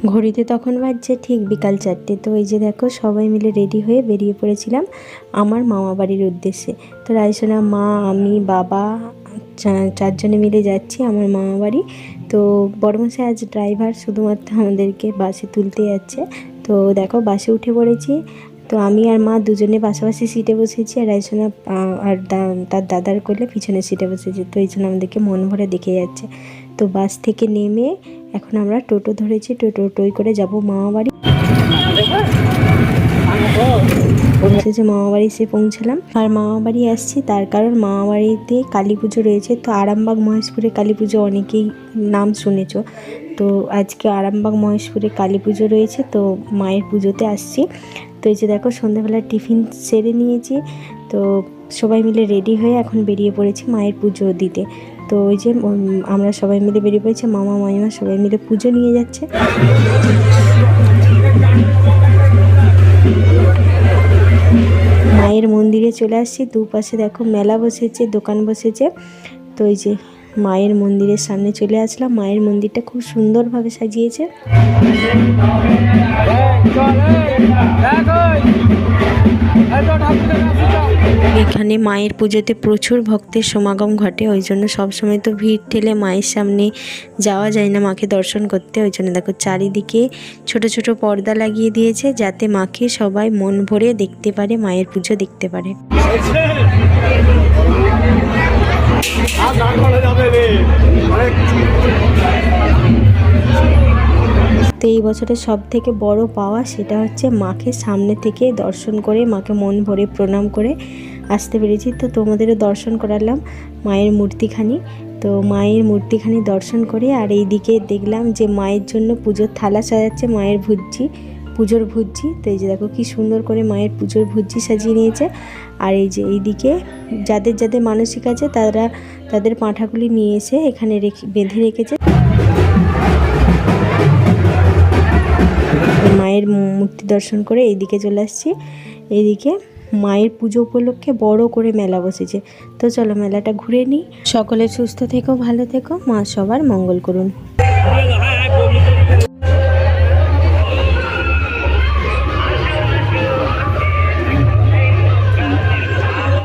ঘড়িতে তখন বাজছে ঠিক বিকাল 4টে। তো এই যে দেখো সবাই মিলে রেডি হয়ে বেরিয়ে পড়েছিলাম আমার মামা বাড়ির উদ্দেশ্যে। তো রাইসোনা, মা, আমি, বাবা চারজনে মিলে যাচ্ছি আমার মামা বাড়ি। তো বড়মশাই আজ ড্রাইভার, শুধুমাত্র আমাদেরকে বাসে তুলতে যাচ্ছে। তো দেখো বাসে উঠে পড়েছি। তো আমি আর মা দুজনে পাশাপাশি সিটে বসেছি, আর রাইসোনা আর তার দাদার কোলে পিছনের সিটে বসেছে। তো এই জন্য আমাদেরকে মন ভরে দেখে যাচ্ছে। তো বাস থেকে নেমে এখন আমরা টোটো ধরেছি, টোটোয় করে যাব মামা বাড়ি। পৌঁছেছে মামা বাড়ি, এসে পৌঁছালাম। আর মামা বাড়ি আসছি তার কারণ মামা বাড়িতে কালী পুজো রয়েছে। তো আরামবাগ মহেশপুরে কালী পুজো অনেকেই নাম শুনেছ। তো আজকে আরামবাগ মহেশপুরে কালী পুজো রয়েছে, তো মায়ের পুজোতে আসছি। তো এই যে দেখো সন্ধ্যাবেলা টিফিন সেরে নিয়েছি। তো সবাই মিলে রেডি হয়ে এখন বেরিয়ে পড়েছি মায়ের পুজো দিতে। তো ওই যে আমরা সবাই মিলে বেরিয়ে পড়েছি, মামা মামিমা সবাই মিলে পুজো নিয়ে যাচ্ছে। মায়ের মন্দিরে চলে আসছি। দুপাশে দেখো মেলা বসেছে, দোকান বসেছে। তো এই যে মায়ের মন্দিরের সামনে চলে আসলাম। মায়ের মন্দিরটা খুব সুন্দরভাবে সাজিয়েছে। এখানে মায়ের পুজোতে প্রচুর ভক্তের সমাগম ঘটে, ওই জন্য সবসময় তো ভিড় ঠেলে মায়ের সামনে যাওয়া যায় না মাকে দর্শন করতে। ওই জন্য দেখো চারিদিকে ছোট ছোট পর্দা লাগিয়ে দিয়েছে, যাতে মাকে সবাই মন ভরে দেখতে পারে, মায়ের পুজো দেখতে পারে। তো এই বছরের সব থেকে বড় পাওয়া সেটা হচ্ছে মাকে সামনে থেকে দর্শন করে, মাকে মন ভরে প্রণাম করে আসতে পেরেছি। তো তোমাদেরও দর্শন করালাম মায়ের মূর্তিখানি। তো মায়ের মূর্তিখানি দর্শন করে আর এই দিকে দেখলাম যে মায়ের জন্য পুজোর থালা সাজাচ্ছে, মায়ের পুজোর ভুজি। তো এই যে দেখো কি সুন্দর করে মায়ের পুজোর ভুজি সাজিয়ে নিয়েছে। আর এই যে এইদিকে যাদের যাদের মানসিক আছে তারা তাদের পাঁঠাগুলি নিয়ে এসে এখানে বেঁধে রেখেছে। মায়ের মূর্তি দর্শন করে এইদিকে চলে আসছি। এইদিকে মায়ের পুজো উপলক্ষে বড় করে মেলা বসেছে। তো চলো মেলাটা ঘুরে নিই। সকলে সুস্থ থেকো, ভালো থেকো, মা সবার মঙ্গল করুন।